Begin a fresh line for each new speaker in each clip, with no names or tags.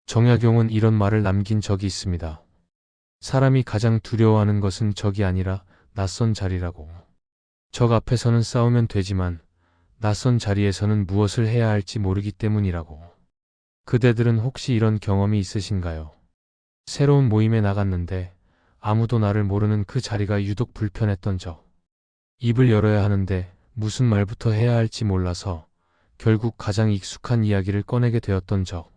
정약용은 이런 말을 남긴 적이 있습니다. 사람이 가장 두려워하는 것은 적이 아니라 낯선 자리라고. 적 앞에서는 싸우면 되지만 낯선 자리에서는 무엇을 해야 할지 모르기 때문이라고. 그대들은 혹시 이런 경험이 있으신가요? 새로운 모임에 나갔는데 아무도 나를 모르는 그 자리가 유독 불편했던 적. 입을 열어야 하는데 무슨 말부터 해야 할지 몰라서 결국 가장 익숙한 이야기를 꺼내게 되었던 적.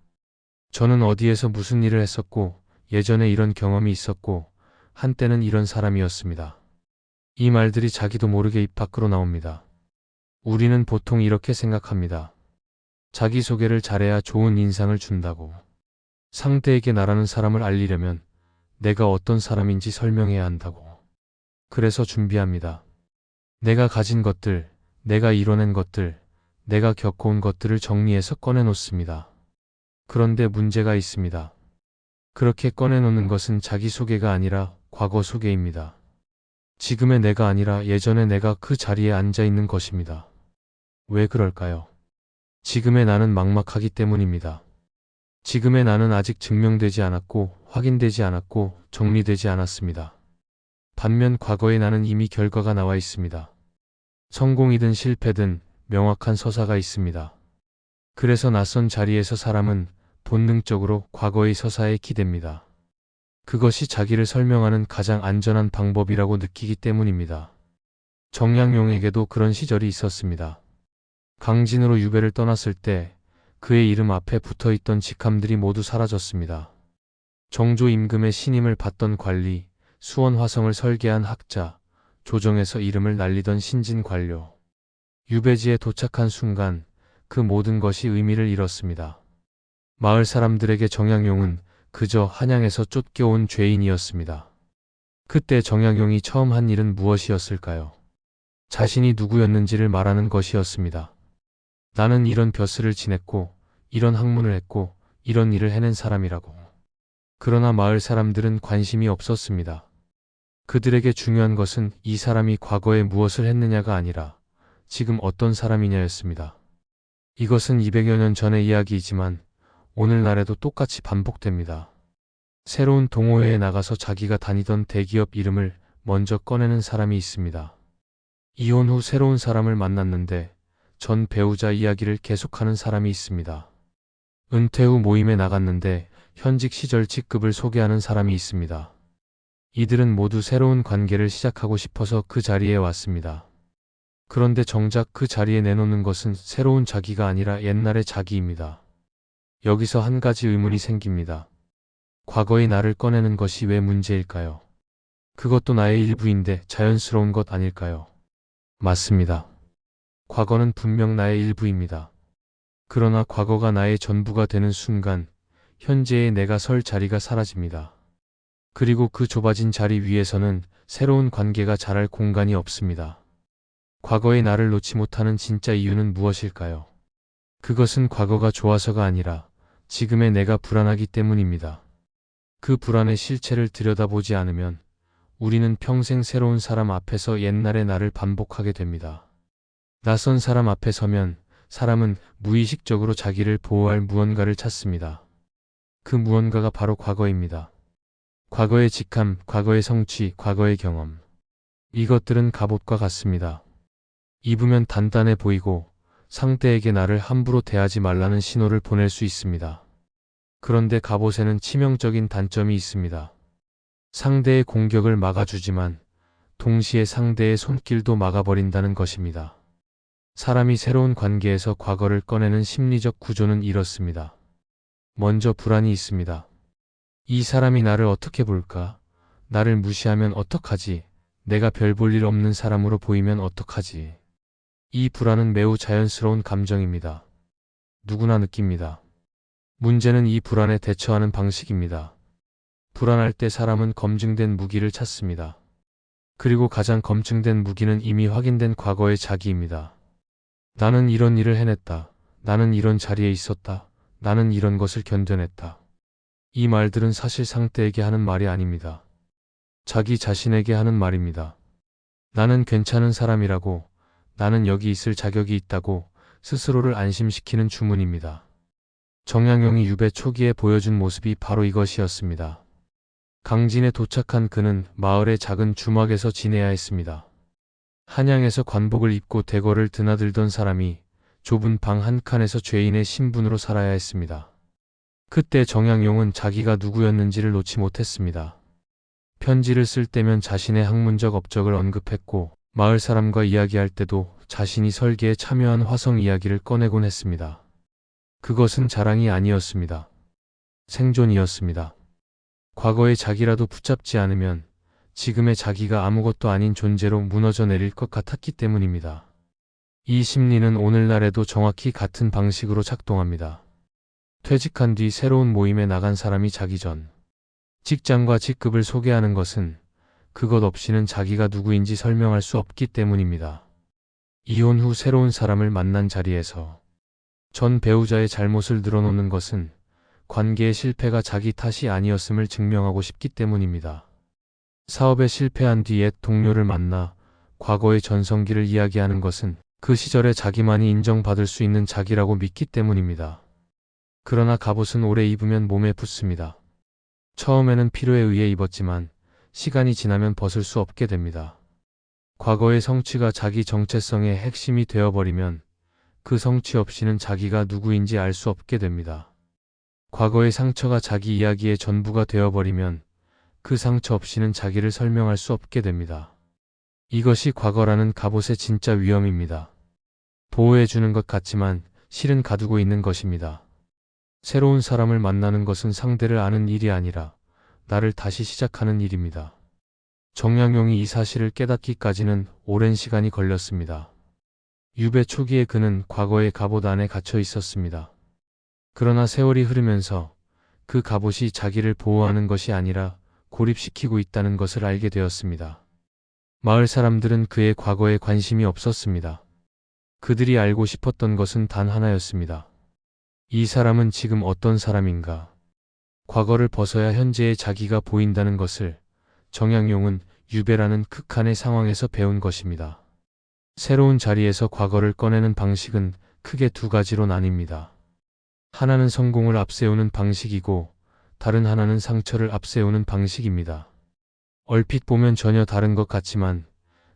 저는 어디에서 무슨 일을 했었고 예전에 이런 경험이 있었고 한때는 이런 사람이었습니다. 이 말들이 자기도 모르게 입 밖으로 나옵니다. 우리는 보통 이렇게 생각합니다. 자기소개를 잘해야 좋은 인상을 준다고. 상대에게 나라는 사람을 알리려면 내가 어떤 사람인지 설명해야 한다고. 그래서 준비합니다. 내가 가진 것들, 내가 이뤄낸 것들, 내가 겪어온 것들을 정리해서 꺼내놓습니다. 그런데 문제가 있습니다. 그렇게 꺼내놓는 것은 자기소개가 아니라 과거 소개입니다. 지금의 내가 아니라 예전의 내가 그 자리에 앉아 있는 것입니다. 왜 그럴까요? 지금의 나는 막막하기 때문입니다. 지금의 나는 아직 증명되지 않았고 확인되지 않았고 정리되지 않았습니다. 반면 과거의 나는 이미 결과가 나와 있습니다. 성공이든 실패든 명확한 서사가 있습니다. 그래서 낯선 자리에서 사람은 본능적으로 과거의 서사에 기댑니다. 그것이 자기를 설명하는 가장 안전한 방법이라고 느끼기 때문입니다. 정약용에게도 그런 시절이 있었습니다. 강진으로 유배를 떠났을 때 그의 이름 앞에 붙어있던 직함들이 모두 사라졌습니다. 정조 임금의 신임을 받던 관리, 수원 화성을 설계한 학자, 조정에서 이름을 날리던 신진 관료. 유배지에 도착한 순간 그 모든 것이 의미를 잃었습니다. 마을 사람들에게 정약용은 그저 한양에서 쫓겨온 죄인이었습니다. 그때 정약용이 처음 한 일은 무엇이었을까요? 자신이 누구였는지를 말하는 것이었습니다. 나는 이런 벼슬을 지냈고, 이런 학문을 했고, 이런 일을 해낸 사람이라고. 그러나 마을 사람들은 관심이 없었습니다. 그들에게 중요한 것은 이 사람이 과거에 무엇을 했느냐가 아니라 지금 어떤 사람이냐였습니다. 이것은 200여 년 전의 이야기이지만 오늘날에도 똑같이 반복됩니다. 새로운 동호회에 나가서 자기가 다니던 대기업 이름을 먼저 꺼내는 사람이 있습니다. 이혼 후 새로운 사람을 만났는데 전 배우자 이야기를 계속하는 사람이 있습니다. 은퇴 후 모임에 나갔는데 현직 시절 직급을 소개하는 사람이 있습니다. 이들은 모두 새로운 관계를 시작하고 싶어서 그 자리에 왔습니다. 그런데 정작 그 자리에 내놓는 것은 새로운 자기가 아니라 옛날의 자기입니다. 여기서 한 가지 의문이 생깁니다. 과거의 나를 꺼내는 것이 왜 문제일까요? 그것도 나의 일부인데 자연스러운 것 아닐까요? 맞습니다. 과거는 분명 나의 일부입니다. 그러나 과거가 나의 전부가 되는 순간 현재의 내가 설 자리가 사라집니다. 그리고 그 좁아진 자리 위에서는 새로운 관계가 자랄 공간이 없습니다. 과거의 나를 놓지 못하는 진짜 이유는 무엇일까요? 그것은 과거가 좋아서가 아니라 지금의 내가 불안하기 때문입니다. 그 불안의 실체를 들여다보지 않으면 우리는 평생 새로운 사람 앞에서 옛날의 나를 반복하게 됩니다. 낯선 사람 앞에 서면 사람은 무의식적으로 자기를 보호할 무언가를 찾습니다. 그 무언가가 바로 과거입니다. 과거의 직함, 과거의 성취, 과거의 경험. 이것들은 갑옷과 같습니다. 입으면 단단해 보이고 상대에게 나를 함부로 대하지 말라는 신호를 보낼 수 있습니다. 그런데 갑옷에는 치명적인 단점이 있습니다. 상대의 공격을 막아주지만 동시에 상대의 손길도 막아버린다는 것입니다. 사람이 새로운 관계에서 과거를 꺼내는 심리적 구조는 이렇습니다. 먼저 불안이 있습니다. 이 사람이 나를 어떻게 볼까? 나를 무시하면 어떡하지? 내가 별 볼 일 없는 사람으로 보이면 어떡하지? 이 불안은 매우 자연스러운 감정입니다. 누구나 느낍니다. 문제는 이 불안에 대처하는 방식입니다. 불안할 때 사람은 검증된 무기를 찾습니다. 그리고 가장 검증된 무기는 이미 확인된 과거의 자기입니다. 나는 이런 일을 해냈다. 나는 이런 자리에 있었다. 나는 이런 것을 견뎌냈다. 이 말들은 사실 상대에게 하는 말이 아닙니다. 자기 자신에게 하는 말입니다. 나는 괜찮은 사람이라고, 나는 여기 있을 자격이 있다고 스스로를 안심시키는 주문입니다. 정양용이 유배 초기에 보여준 모습이 바로 이것이었습니다. 강진에 도착한 그는 마을의 작은 주막에서 지내야 했습니다. 한양에서 관복을 입고 대궐을 드나들던 사람이 좁은 방 한 칸에서 죄인의 신분으로 살아야 했습니다. 그때 정양용은 자기가 누구였는지를 놓지 못했습니다. 편지를 쓸 때면 자신의 학문적 업적을 언급했고 마을 사람과 이야기할 때도 자신이 설계에 참여한 화성 이야기를 꺼내곤 했습니다. 그것은 자랑이 아니었습니다. 생존이었습니다. 과거의 자기라도 붙잡지 않으면 지금의 자기가 아무것도 아닌 존재로 무너져 내릴 것 같았기 때문입니다. 이 심리는 오늘날에도 정확히 같은 방식으로 작동합니다. 퇴직한 뒤 새로운 모임에 나간 사람이 자기 전 직장과 직급을 소개하는 것은 그것 없이는 자기가 누구인지 설명할 수 없기 때문입니다. 이혼 후 새로운 사람을 만난 자리에서 전 배우자의 잘못을 늘어놓는 것은 관계의 실패가 자기 탓이 아니었음을 증명하고 싶기 때문입니다. 사업에 실패한 뒤 옛 동료를 만나 과거의 전성기를 이야기하는 것은 그 시절에 자기만이 인정받을 수 있는 자기라고 믿기 때문입니다. 그러나 갑옷은 오래 입으면 몸에 붙습니다. 처음에는 필요에 의해 입었지만 시간이 지나면 벗을 수 없게 됩니다. 과거의 성취가 자기 정체성의 핵심이 되어버리면 그 성취 없이는 자기가 누구인지 알 수 없게 됩니다. 과거의 상처가 자기 이야기의 전부가 되어버리면 그 상처 없이는 자기를 설명할 수 없게 됩니다. 이것이 과거라는 갑옷의 진짜 위험입니다. 보호해주는 것 같지만 실은 가두고 있는 것입니다. 새로운 사람을 만나는 것은 상대를 아는 일이 아니라 나를 다시 시작하는 일입니다. 정양용이 이 사실을 깨닫기까지는 오랜 시간이 걸렸습니다. 유배 초기에 그는 과거의 갑옷 안에 갇혀 있었습니다. 그러나 세월이 흐르면서 그 갑옷이 자기를 보호하는 것이 아니라 고립시키고 있다는 것을 알게 되었습니다. 마을 사람들은 그의 과거에 관심이 없었습니다. 그들이 알고 싶었던 것은 단 하나였습니다. 이 사람은 지금 어떤 사람인가? 과거를 벗어야 현재의 자기가 보인다는 것을 정양용은 유배라는 극한의 상황에서 배운 것입니다. 새로운 자리에서 과거를 꺼내는 방식은 크게 두 가지로 나뉩니다. 하나는 성공을 앞세우는 방식이고 다른 하나는 상처를 앞세우는 방식입니다. 얼핏 보면 전혀 다른 것 같지만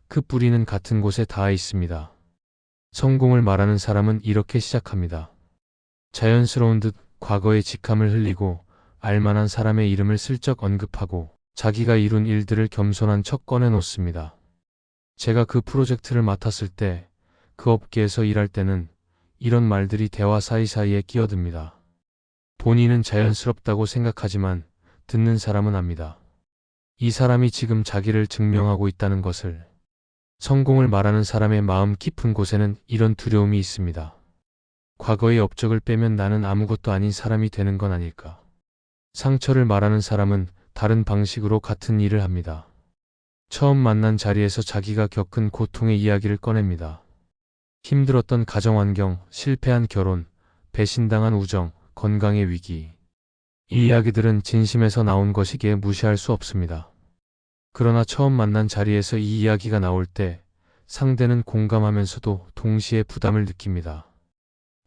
그 뿌리는 같은 곳에 닿아 있습니다. 성공을 말하는 사람은 이렇게 시작합니다. 자연스러운 듯 과거의 직함을 흘리고 알만한 사람의 이름을 슬쩍 언급하고 자기가 이룬 일들을 겸손한 척 꺼내놓습니다. 제가 그 프로젝트를 맡았을 때, 그 업계에서 일할 때는 이런 말들이 대화 사이사이에 끼어듭니다. 본인은 자연스럽다고 생각하지만 듣는 사람은 압니다. 이 사람이 지금 자기를 증명하고 있다는 것을. 성공을 말하는 사람의 마음 깊은 곳에는 이런 두려움이 있습니다. 과거의 업적을 빼면 나는 아무것도 아닌 사람이 되는 건 아닐까. 상처를 말하는 사람은 다른 방식으로 같은 일을 합니다. 처음 만난 자리에서 자기가 겪은 고통의 이야기를 꺼냅니다. 힘들었던 가정환경, 실패한 결혼, 배신당한 우정, 건강의 위기. 이 이야기들은 진심에서 나온 것이기에 무시할 수 없습니다. 그러나 처음 만난 자리에서 이 이야기가 나올 때 상대는 공감하면서도 동시에 부담을 느낍니다.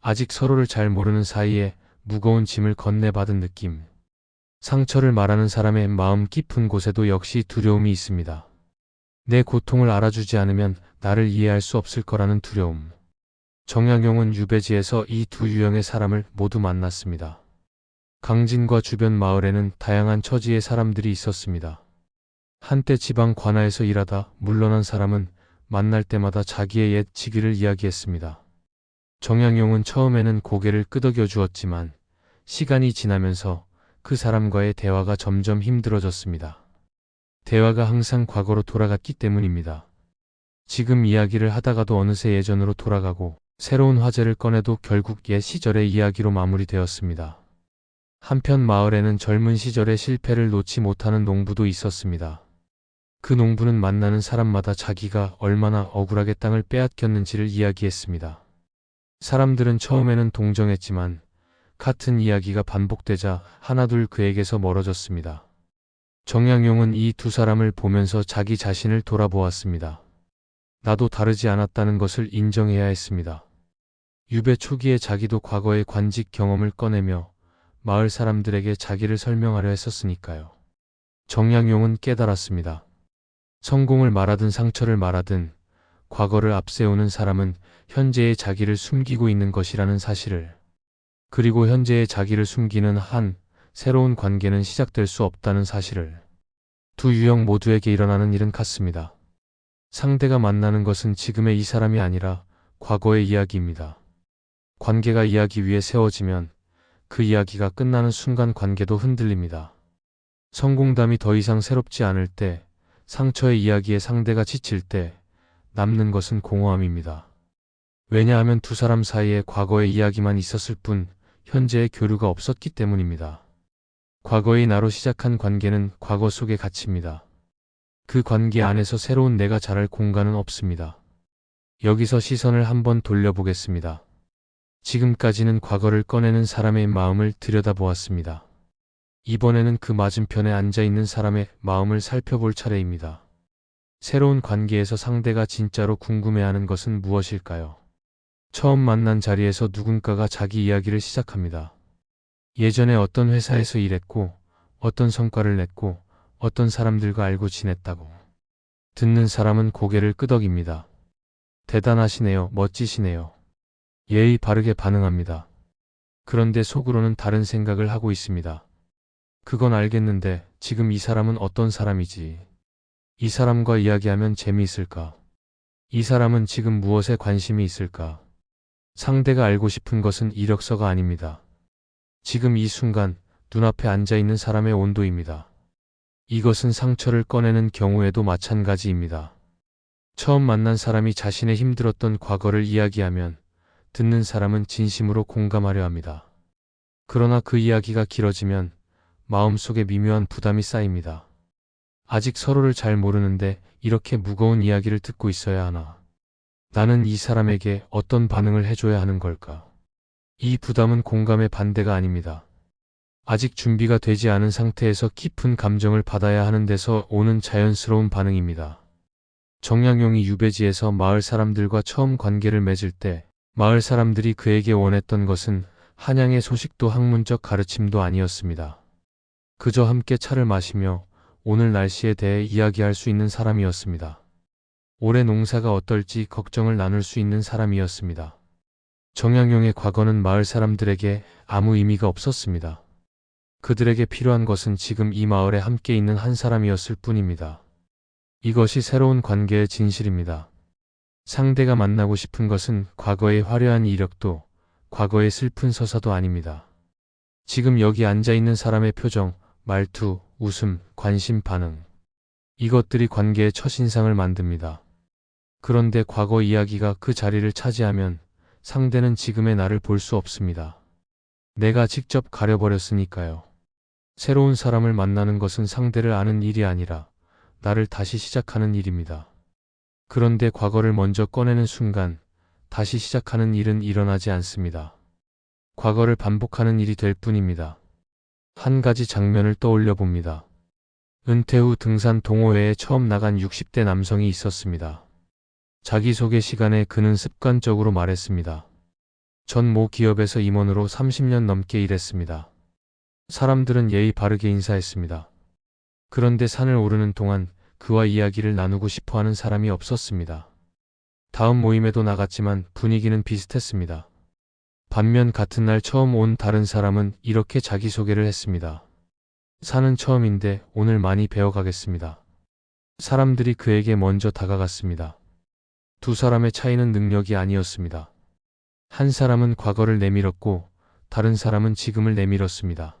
아직 서로를 잘 모르는 사이에 무거운 짐을 건네받은 느낌. 상처를 말하는 사람의 마음 깊은 곳에도 역시 두려움이 있습니다. 내 고통을 알아주지 않으면 나를 이해할 수 없을 거라는 두려움. 정양용은 유배지에서 이 두 유형의 사람을 모두 만났습니다. 강진과 주변 마을에는 다양한 처지의 사람들이 있었습니다. 한때 지방 관아에서 일하다 물러난 사람은 만날 때마다 자기의 옛 직위를 이야기했습니다. 정양용은 처음에는 고개를 끄덕여 주었지만 시간이 지나면서 그 사람과의 대화가 점점 힘들어졌습니다. 대화가 항상 과거로 돌아갔기 때문입니다. 지금 이야기를 하다가도 어느새 예전으로 돌아가고 새로운 화제를 꺼내도 결국 옛 시절의 이야기로 마무리되었습니다. 한편 마을에는 젊은 시절의 실패를 놓지 못하는 농부도 있었습니다. 그 농부는 만나는 사람마다 자기가 얼마나 억울하게 땅을 빼앗겼는지를 이야기했습니다. 사람들은 처음에는 동정했지만 같은 이야기가 반복되자 하나둘 그에게서 멀어졌습니다. 정양용은 이 두 사람을 보면서 자기 자신을 돌아보았습니다. 나도 다르지 않았다는 것을 인정해야 했습니다. 유배 초기에 자기도 과거의 관직 경험을 꺼내며 마을 사람들에게 자기를 설명하려 했었으니까요. 정약용은 깨달았습니다. 성공을 말하든 상처를 말하든 과거를 앞세우는 사람은 현재의 자기를 숨기고 있는 것이라는 사실을, 그리고 현재의 자기를 숨기는 한 새로운 관계는 시작될 수 없다는 사실을. 두 유형 모두에게 일어나는 일은 같습니다. 상대가 만나는 것은 지금의 이 사람이 아니라 과거의 이야기입니다. 관계가 이야기 위에 세워지면 그 이야기가 끝나는 순간 관계도 흔들립니다. 성공담이 더 이상 새롭지 않을 때, 상처의 이야기에 상대가 지칠 때 남는 것은 공허함입니다. 왜냐하면 두 사람 사이에 과거의 이야기만 있었을 뿐 현재의 교류가 없었기 때문입니다. 과거의 나로 시작한 관계는 과거 속에 갇힙니다. 그 관계 안에서 새로운 내가 자랄 공간은 없습니다. 여기서 시선을 한번 돌려보겠습니다. 지금까지는 과거를 꺼내는 사람의 마음을 들여다보았습니다. 이번에는 그 맞은편에 앉아있는 사람의 마음을 살펴볼 차례입니다. 새로운 관계에서 상대가 진짜로 궁금해하는 것은 무엇일까요? 처음 만난 자리에서 누군가가 자기 이야기를 시작합니다. 예전에 어떤 회사에서 일했고, 어떤 성과를 냈고, 어떤 사람들과 알고 지냈다고. 듣는 사람은 고개를 끄덕입니다. 대단하시네요, 멋지시네요. 예의 바르게 반응합니다. 그런데 속으로는 다른 생각을 하고 있습니다. 그건 알겠는데 지금 이 사람은 어떤 사람이지? 이 사람과 이야기하면 재미있을까? 이 사람은 지금 무엇에 관심이 있을까? 상대가 알고 싶은 것은 이력서가 아닙니다. 지금 이 순간 눈앞에 앉아있는 사람의 온도입니다. 이것은 상처를 꺼내는 경우에도 마찬가지입니다. 처음 만난 사람이 자신의 힘들었던 과거를 이야기하면 듣는 사람은 진심으로 공감하려 합니다. 그러나 그 이야기가 길어지면 마음속에 미묘한 부담이 쌓입니다. 아직 서로를 잘 모르는데 이렇게 무거운 이야기를 듣고 있어야 하나? 나는 이 사람에게 어떤 반응을 해줘야 하는 걸까? 이 부담은 공감의 반대가 아닙니다. 아직 준비가 되지 않은 상태에서 깊은 감정을 받아야 하는 데서 오는 자연스러운 반응입니다. 정약용이 유배지에서 마을 사람들과 처음 관계를 맺을 때 마을 사람들이 그에게 원했던 것은 한양의 소식도 학문적 가르침도 아니었습니다. 그저 함께 차를 마시며 오늘 날씨에 대해 이야기할 수 있는 사람이었습니다. 올해 농사가 어떨지 걱정을 나눌 수 있는 사람이었습니다. 정약용의 과거는 마을 사람들에게 아무 의미가 없었습니다. 그들에게 필요한 것은 지금 이 마을에 함께 있는 한 사람이었을 뿐입니다. 이것이 새로운 관계의 진실입니다. 상대가 만나고 싶은 것은 과거의 화려한 이력도, 과거의 슬픈 서사도 아닙니다. 지금 여기 앉아있는 사람의 표정, 말투, 웃음, 관심, 반응. 이것들이 관계의 첫인상을 만듭니다. 그런데 과거 이야기가 그 자리를 차지하면 상대는 지금의 나를 볼 수 없습니다. 내가 직접 가려버렸으니까요. 새로운 사람을 만나는 것은 상대를 아는 일이 아니라 나를 다시 시작하는 일입니다. 그런데 과거를 먼저 꺼내는 순간 다시 시작하는 일은 일어나지 않습니다. 과거를 반복하는 일이 될 뿐입니다. 한 가지 장면을 떠올려 봅니다. 은퇴 후 등산 동호회에 처음 나간 60대 남성이 있었습니다. 자기소개 시간에 그는 습관적으로 말했습니다. 전 모 기업에서 임원으로 30년 넘게 일했습니다. 사람들은 예의 바르게 인사했습니다. 그런데 산을 오르는 동안 그와 이야기를 나누고 싶어하는 사람이 없었습니다. 다음 모임에도 나갔지만 분위기는 비슷했습니다. 반면 같은 날 처음 온 다른 사람은 이렇게 자기소개를 했습니다. 산은 처음인데 오늘 많이 배워가겠습니다. 사람들이 그에게 먼저 다가갔습니다. 두 사람의 차이는 능력이 아니었습니다. 한 사람은 과거를 내밀었고 다른 사람은 지금을 내밀었습니다.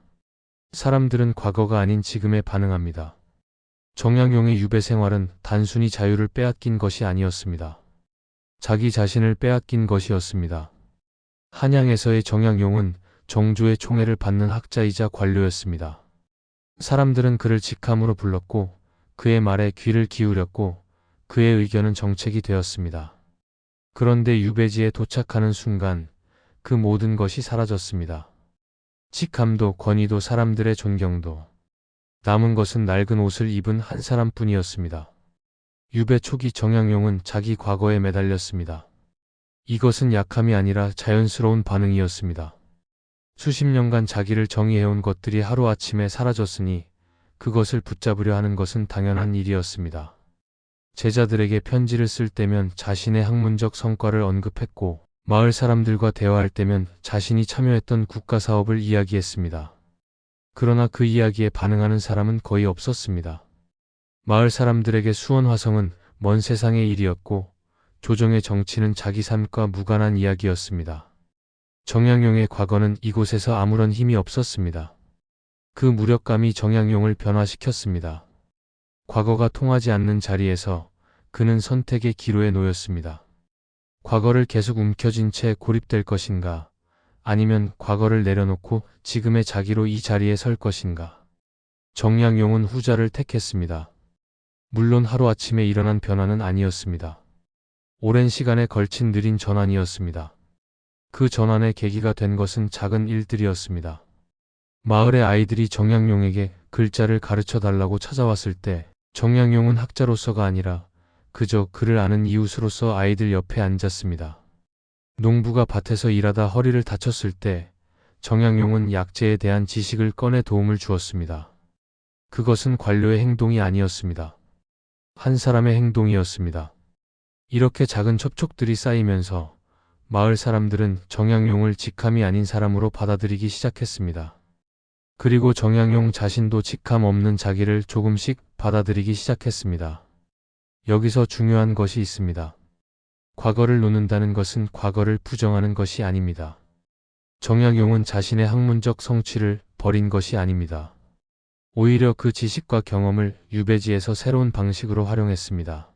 사람들은 과거가 아닌 지금에 반응합니다. 정약용의 유배 생활은 단순히 자유를 빼앗긴 것이 아니었습니다. 자기 자신을 빼앗긴 것이었습니다. 한양에서의 정약용은 정조의 총애를 받는 학자이자 관료였습니다. 사람들은 그를 직함으로 불렀고 그의 말에 귀를 기울였고 그의 의견은 정책이 되었습니다. 그런데 유배지에 도착하는 순간 그 모든 것이 사라졌습니다. 직함도 권위도 사람들의 존경도. 남은 것은 낡은 옷을 입은 한 사람뿐이었습니다. 유배 초기 정약용은 자기 과거에 매달렸습니다. 이것은 약함이 아니라 자연스러운 반응이었습니다. 수십 년간 자기를 정의해온 것들이 하루아침에 사라졌으니 그것을 붙잡으려 하는 것은 당연한 일이었습니다. 제자들에게 편지를 쓸 때면 자신의 학문적 성과를 언급했고, 마을 사람들과 대화할 때면 자신이 참여했던 국가사업을 이야기했습니다. 그러나 그 이야기에 반응하는 사람은 거의 없었습니다. 마을 사람들에게 수원화성은 먼 세상의 일이었고, 조정의 정치는 자기 삶과 무관한 이야기였습니다. 정약용의 과거는 이곳에서 아무런 힘이 없었습니다. 그 무력감이 정약용을 변화시켰습니다. 과거가 통하지 않는 자리에서 그는 선택의 기로에 놓였습니다. 과거를 계속 움켜쥔 채 고립될 것인가, 아니면 과거를 내려놓고 지금의 자기로 이 자리에 설 것인가. 정약용은 후자를 택했습니다. 물론 하루아침에 일어난 변화는 아니었습니다. 오랜 시간에 걸친 느린 전환이었습니다. 그 전환의 계기가 된 것은 작은 일들이었습니다. 마을의 아이들이 정약용에게 글자를 가르쳐 달라고 찾아왔을 때 정약용은 학자로서가 아니라 그저 그를 아는 이웃으로서 아이들 옆에 앉았습니다. 농부가 밭에서 일하다 허리를 다쳤을 때 정약용은 약재에 대한 지식을 꺼내 도움을 주었습니다. 그것은 관료의 행동이 아니었습니다. 한 사람의 행동이었습니다. 이렇게 작은 접촉들이 쌓이면서 마을 사람들은 정약용을 직함이 아닌 사람으로 받아들이기 시작했습니다. 그리고 정약용 자신도 직함 없는 자기를 조금씩 받아들이기 시작했습니다. 여기서 중요한 것이 있습니다. 과거를 놓는다는 것은 과거를 부정하는 것이 아닙니다. 정약용은 자신의 학문적 성취를 버린 것이 아닙니다. 오히려 그 지식과 경험을 유배지에서 새로운 방식으로 활용했습니다.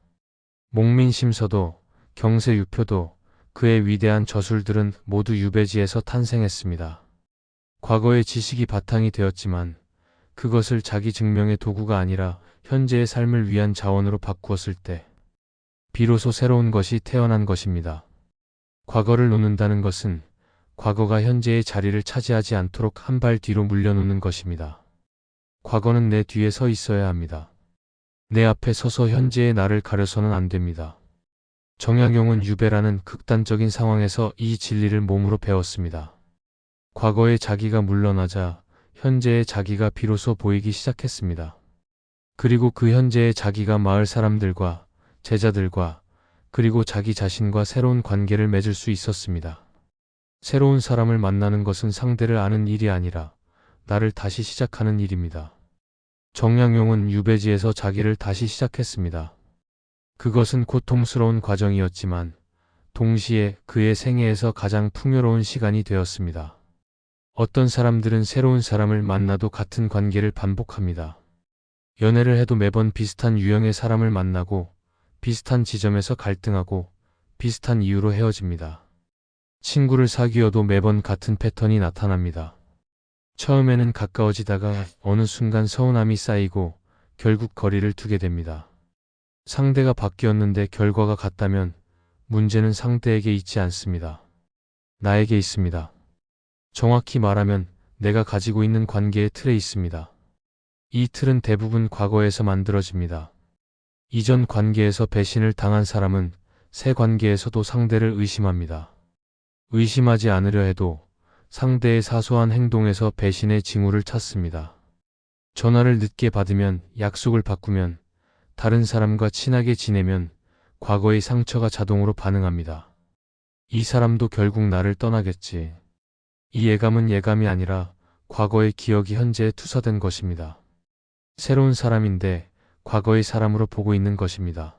목민심서도, 경세유표도, 그의 위대한 저술들은 모두 유배지에서 탄생했습니다. 과거의 지식이 바탕이 되었지만 그것을 자기 증명의 도구가 아니라 현재의 삶을 위한 자원으로 바꾸었을 때 비로소 새로운 것이 태어난 것입니다. 과거를 놓는다는 것은 과거가 현재의 자리를 차지하지 않도록 한 발 뒤로 물려놓는 것입니다. 과거는 내 뒤에 서 있어야 합니다. 내 앞에 서서 현재의 나를 가려서는 안 됩니다. 정약용은 유배라는 극단적인 상황에서 이 진리를 몸으로 배웠습니다. 과거의 자기가 물러나자 현재의 자기가 비로소 보이기 시작했습니다. 그리고 그 현재의 자기가 마을 사람들과 제자들과 그리고 자기 자신과 새로운 관계를 맺을 수 있었습니다. 새로운 사람을 만나는 것은 상대를 아는 일이 아니라 나를 다시 시작하는 일입니다. 정약용은 유배지에서 자기를 다시 시작했습니다. 그것은 고통스러운 과정이었지만 동시에 그의 생애에서 가장 풍요로운 시간이 되었습니다. 어떤 사람들은 새로운 사람을 만나도 같은 관계를 반복합니다. 연애를 해도 매번 비슷한 유형의 사람을 만나고 비슷한 지점에서 갈등하고 비슷한 이유로 헤어집니다. 친구를 사귀어도 매번 같은 패턴이 나타납니다. 처음에는 가까워지다가 어느 순간 서운함이 쌓이고 결국 거리를 두게 됩니다. 상대가 바뀌었는데 결과가 같다면 문제는 상대에게 있지 않습니다. 나에게 있습니다. 정확히 말하면 내가 가지고 있는 관계의 틀에 있습니다. 이 틀은 대부분 과거에서 만들어집니다. 이전 관계에서 배신을 당한 사람은 새 관계에서도 상대를 의심합니다. 의심하지 않으려 해도 상대의 사소한 행동에서 배신의 징후를 찾습니다. 전화를 늦게 받으면, 약속을 바꾸면, 다른 사람과 친하게 지내면 과거의 상처가 자동으로 반응합니다. 이 사람도 결국 나를 떠나겠지. 이 예감은 예감이 아니라 과거의 기억이 현재에 투사된 것입니다. 새로운 사람인데 과거의 사람으로 보고 있는 것입니다.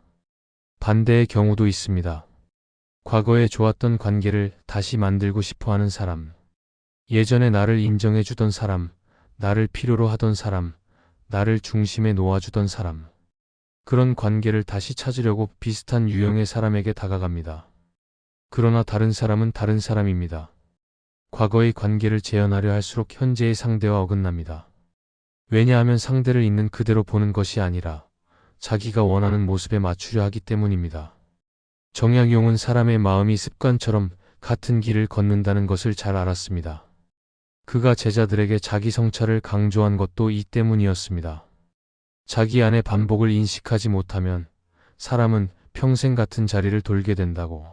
반대의 경우도 있습니다. 과거에 좋았던 관계를 다시 만들고 싶어 하는 사람. 예전에 나를 인정해 주던 사람, 나를 필요로 하던 사람, 나를 중심에 놓아주던 사람. 그런 관계를 다시 찾으려고 비슷한 유형의 사람에게 다가갑니다. 그러나 다른 사람은 다른 사람입니다. 과거의 관계를 재현하려 할수록 현재의 상대와 어긋납니다. 왜냐하면 상대를 있는 그대로 보는 것이 아니라 자기가 원하는 모습에 맞추려 하기 때문입니다. 정약용은 사람의 마음이 습관처럼 같은 길을 걷는다는 것을 잘 알았습니다. 그가 제자들에게 자기 성찰을 강조한 것도 이 때문이었습니다. 자기 안의 반복을 인식하지 못하면 사람은 평생 같은 자리를 돌게 된다고.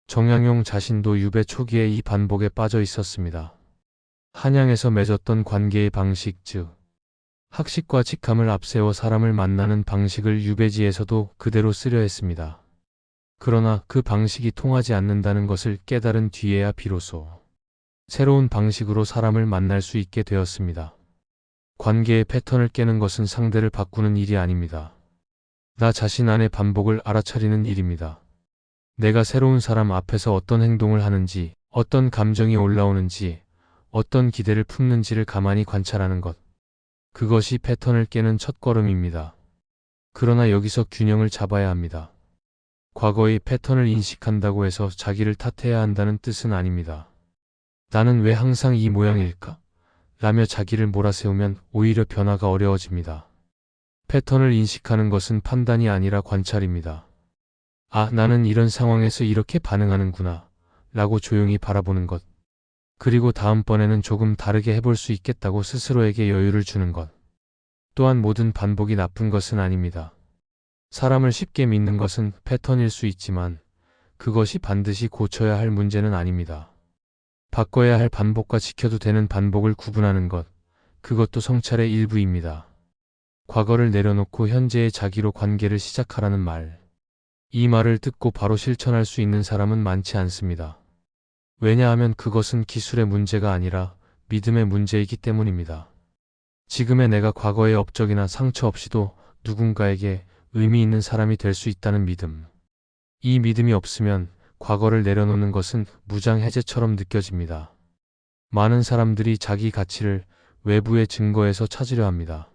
정양용 자신도 유배 초기에 이 반복에 빠져 있었습니다. 한양에서 맺었던 관계의 방식, 즉 학식과 직함을 앞세워 사람을 만나는 방식을 유배지에서도 그대로 쓰려 했습니다. 그러나 그 방식이 통하지 않는다는 것을 깨달은 뒤에야 비로소 새로운 방식으로 사람을 만날 수 있게 되었습니다. 관계의 패턴을 깨는 것은 상대를 바꾸는 일이 아닙니다. 나 자신 안의 반복을 알아차리는 일입니다. 내가 새로운 사람 앞에서 어떤 행동을 하는지, 어떤 감정이 올라오는지, 어떤 기대를 품는지를 가만히 관찰하는 것. 그것이 패턴을 깨는 첫걸음입니다. 그러나 여기서 균형을 잡아야 합니다. 과거의 패턴을 인식한다고 해서 자기를 탓해야 한다는 뜻은 아닙니다. 나는 왜 항상 이 모양일까? 라며 자기를 몰아세우면 오히려 변화가 어려워집니다. 패턴을 인식하는 것은 판단이 아니라 관찰입니다. 아, 나는 이런 상황에서 이렇게 반응하는구나 라고 조용히 바라보는 것. 그리고 다음번에는 조금 다르게 해볼 수 있겠다고 스스로에게 여유를 주는 것. 또한 모든 반복이 나쁜 것은 아닙니다. 사람을 쉽게 믿는 것은 패턴일 수 있지만 그것이 반드시 고쳐야 할 문제는 아닙니다. 바꿔야 할 반복과 지켜도 되는 반복을 구분하는 것, 그것도 성찰의 일부입니다. 과거를 내려놓고 현재의 자기로 관계를 시작하라는 말. 이 말을 듣고 바로 실천할 수 있는 사람은 많지 않습니다. 왜냐하면 그것은 기술의 문제가 아니라 믿음의 문제이기 때문입니다. 지금의 내가 과거의 업적이나 상처 없이도 누군가에게 의미 있는 사람이 될 수 있다는 믿음. 이 믿음이 없으면 과거를 내려놓는 것은 무장해제처럼 느껴집니다. 많은 사람들이 자기 가치를 외부의 증거에서 찾으려 합니다.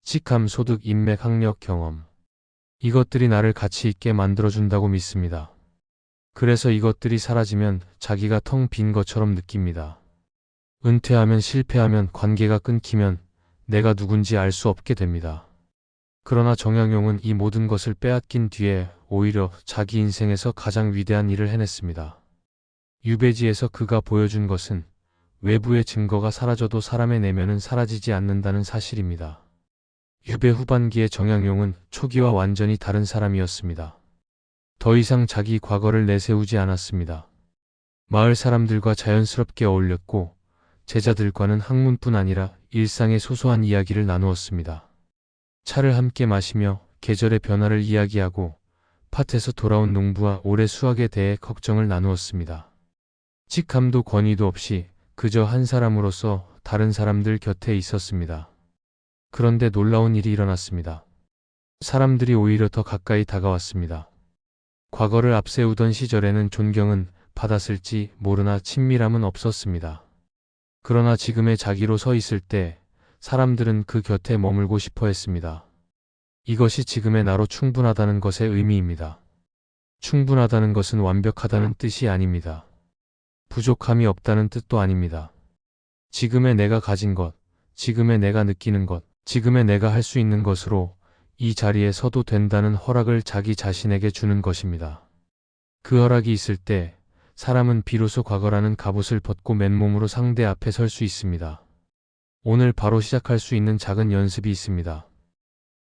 직함, 소득, 인맥, 학력, 경험. 이것들이 나를 가치 있게 만들어준다고 믿습니다. 그래서 이것들이 사라지면 자기가 텅 빈 것처럼 느낍니다. 은퇴하면, 실패하면, 관계가 끊기면 내가 누군지 알 수 없게 됩니다. 그러나 정양용은 이 모든 것을 빼앗긴 뒤에 오히려 자기 인생에서 가장 위대한 일을 해냈습니다. 유배지에서 그가 보여준 것은 외부의 증거가 사라져도 사람의 내면은 사라지지 않는다는 사실입니다. 유배 후반기의 정양용은 초기와 완전히 다른 사람이었습니다. 더 이상 자기 과거를 내세우지 않았습니다. 마을 사람들과 자연스럽게 어울렸고 제자들과는 학문뿐 아니라 일상의 소소한 이야기를 나누었습니다. 차를 함께 마시며 계절의 변화를 이야기하고 밭에서 돌아온 농부와 올해 수확에 대해 걱정을 나누었습니다. 직함도 권위도 없이 그저 한 사람으로서 다른 사람들 곁에 있었습니다. 그런데 놀라운 일이 일어났습니다. 사람들이 오히려 더 가까이 다가왔습니다. 과거를 앞세우던 시절에는 존경은 받았을지 모르나 친밀함은 없었습니다. 그러나 지금의 자기로 서 있을 때 사람들은 그 곁에 머물고 싶어 했습니다. 이것이 지금의 나로 충분하다는 것의 의미입니다. 충분하다는 것은 완벽하다는 뜻이 아닙니다. 부족함이 없다는 뜻도 아닙니다. 지금의 내가 가진 것, 지금의 내가 느끼는 것, 지금의 내가 할 수 있는 것으로 이 자리에 서도 된다는 허락을 자기 자신에게 주는 것입니다. 그 허락이 있을 때 사람은 비로소 과거라는 갑옷을 벗고 맨몸으로 상대 앞에 설 수 있습니다. 오늘 바로 시작할 수 있는 작은 연습이 있습니다.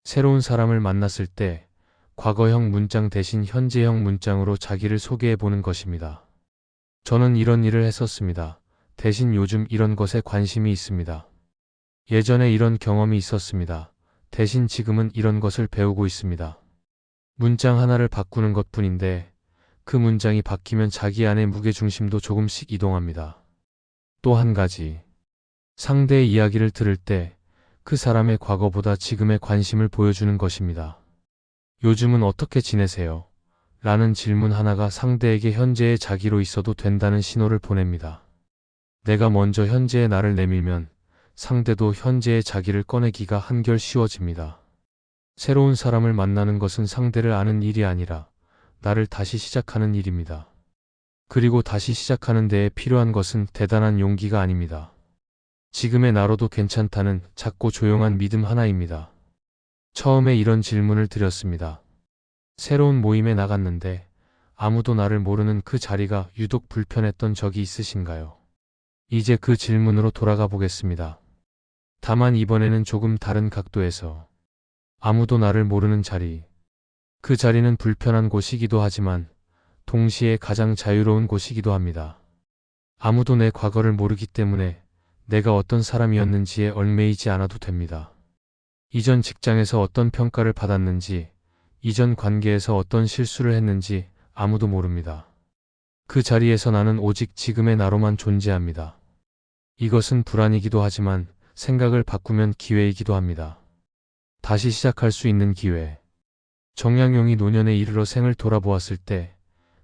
새로운 사람을 만났을 때 과거형 문장 대신 현재형 문장으로 자기를 소개해보는 것입니다. 저는 이런 일을 했었습니다. 대신 요즘 이런 것에 관심이 있습니다. 예전에 이런 경험이 있었습니다. 대신 지금은 이런 것을 배우고 있습니다. 문장 하나를 바꾸는 것뿐인데 그 문장이 바뀌면 자기 안의 무게중심도 조금씩 이동합니다. 또 한 가지. 상대의 이야기를 들을 때 그 사람의 과거보다 지금의 관심을 보여주는 것입니다. 요즘은 어떻게 지내세요? 라는 질문 하나가 상대에게 현재의 자기로 있어도 된다는 신호를 보냅니다. 내가 먼저 현재의 나를 내밀면 상대도 현재의 자기를 꺼내기가 한결 쉬워집니다. 새로운 사람을 만나는 것은 상대를 아는 일이 아니라 나를 다시 시작하는 일입니다. 그리고 다시 시작하는 데에 필요한 것은 대단한 용기가 아닙니다. 지금의 나로도 괜찮다는 작고 조용한 믿음 하나입니다. 처음에 이런 질문을 드렸습니다. 새로운 모임에 나갔는데 아무도 나를 모르는 그 자리가 유독 불편했던 적이 있으신가요? 이제 그 질문으로 돌아가 보겠습니다. 다만 이번에는 조금 다른 각도에서 아무도 나를 모르는 자리. 그 자리는 불편한 곳이기도 하지만 동시에 가장 자유로운 곳이기도 합니다. 아무도 내 과거를 모르기 때문에 내가 어떤 사람이었는지에 얽매이지 않아도 됩니다. 이전 직장에서 어떤 평가를 받았는지, 이전 관계에서 어떤 실수를 했는지 아무도 모릅니다. 그 자리에서 나는 오직 지금의 나로만 존재합니다. 이것은 불안이기도 하지만 생각을 바꾸면 기회이기도 합니다. 다시 시작할 수 있는 기회. 정약용이 노년에 이르러 생을 돌아보았을 때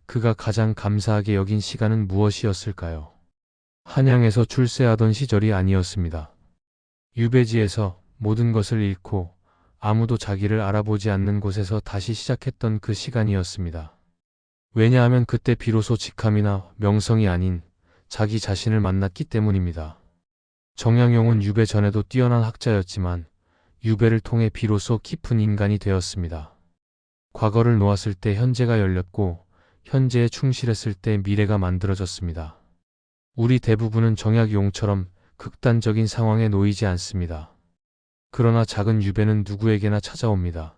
그가 가장 감사하게 여긴 시간은 무엇이었을까요? 한양에서 출세하던 시절이 아니었습니다. 유배지에서 모든 것을 잃고 아무도 자기를 알아보지 않는 곳에서 다시 시작했던 그 시간이었습니다. 왜냐하면 그때 비로소 직함이나 명성이 아닌 자기 자신을 만났기 때문입니다. 정약용은 유배 전에도 뛰어난 학자였지만 유배를 통해 비로소 깊은 인간이 되었습니다. 과거를 놓았을 때 현재가 열렸고 현재에 충실했을 때 미래가 만들어졌습니다. 우리 대부분은 정약용처럼 극단적인 상황에 놓이지 않습니다. 그러나 작은 유배는 누구에게나 찾아옵니다.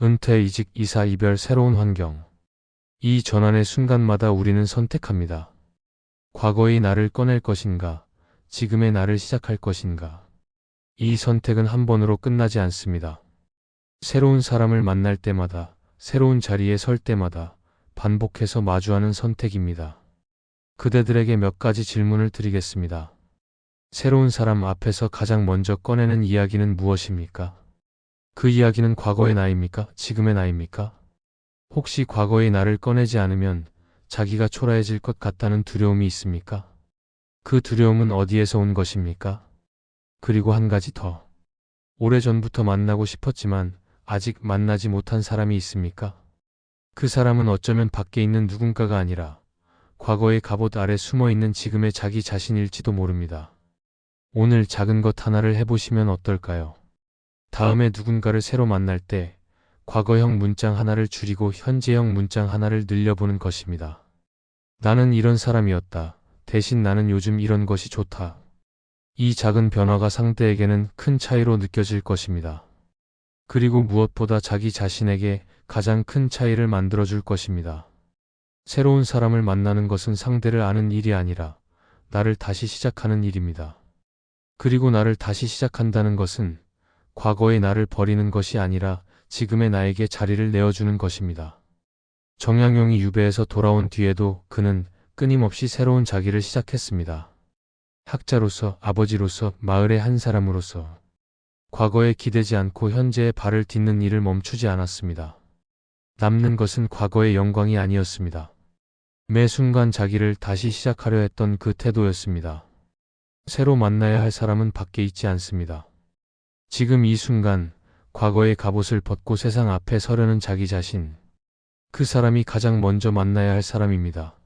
은퇴, 이직, 이사, 이별, 새로운 환경. 이 전환의 순간마다 우리는 선택합니다. 과거의 나를 꺼낼 것인가, 지금의 나를 시작할 것인가. 이 선택은 한 번으로 끝나지 않습니다. 새로운 사람을 만날 때마다, 새로운 자리에 설 때마다 반복해서 마주하는 선택입니다. 그대들에게 몇 가지 질문을 드리겠습니다. 새로운 사람 앞에서 가장 먼저 꺼내는 이야기는 무엇입니까? 그 이야기는 과거의 나입니까? 지금의 나입니까? 혹시 과거의 나를 꺼내지 않으면 자기가 초라해질 것 같다는 두려움이 있습니까? 그 두려움은 어디에서 온 것입니까? 그리고 한 가지 더. 오래전부터 만나고 싶었지만 아직 만나지 못한 사람이 있습니까? 그 사람은 어쩌면 밖에 있는 누군가가 아니라 과거의 갑옷 아래 숨어있는 지금의 자기 자신일지도 모릅니다. 오늘 작은 것 하나를 해보시면 어떨까요? 다음에 누군가를 새로 만날 때 과거형 문장 하나를 줄이고 현재형 문장 하나를 늘려보는 것입니다. 나는 이런 사람이었다. 대신 나는 요즘 이런 것이 좋다. 이 작은 변화가 상대에게는 큰 차이로 느껴질 것입니다. 그리고 무엇보다 자기 자신에게 가장 큰 차이를 만들어줄 것입니다. 새로운 사람을 만나는 것은 상대를 아는 일이 아니라 나를 다시 시작하는 일입니다. 그리고 나를 다시 시작한다는 것은 과거의 나를 버리는 것이 아니라 지금의 나에게 자리를 내어주는 것입니다. 정약용이 유배에서 돌아온 뒤에도 그는 끊임없이 새로운 자기를 시작했습니다. 학자로서, 아버지로서, 마을의 한 사람으로서. 과거에 기대지 않고 현재에 발을 딛는 일을 멈추지 않았습니다. 남는 것은 과거의 영광이 아니었습니다. 매 순간 자기를 다시 시작하려 했던 그 태도였습니다. 새로 만나야 할 사람은 밖에 있지 않습니다. 지금 이 순간 과거의 갑옷을 벗고 세상 앞에 서려는 자기 자신. 그 사람이 가장 먼저 만나야 할 사람입니다.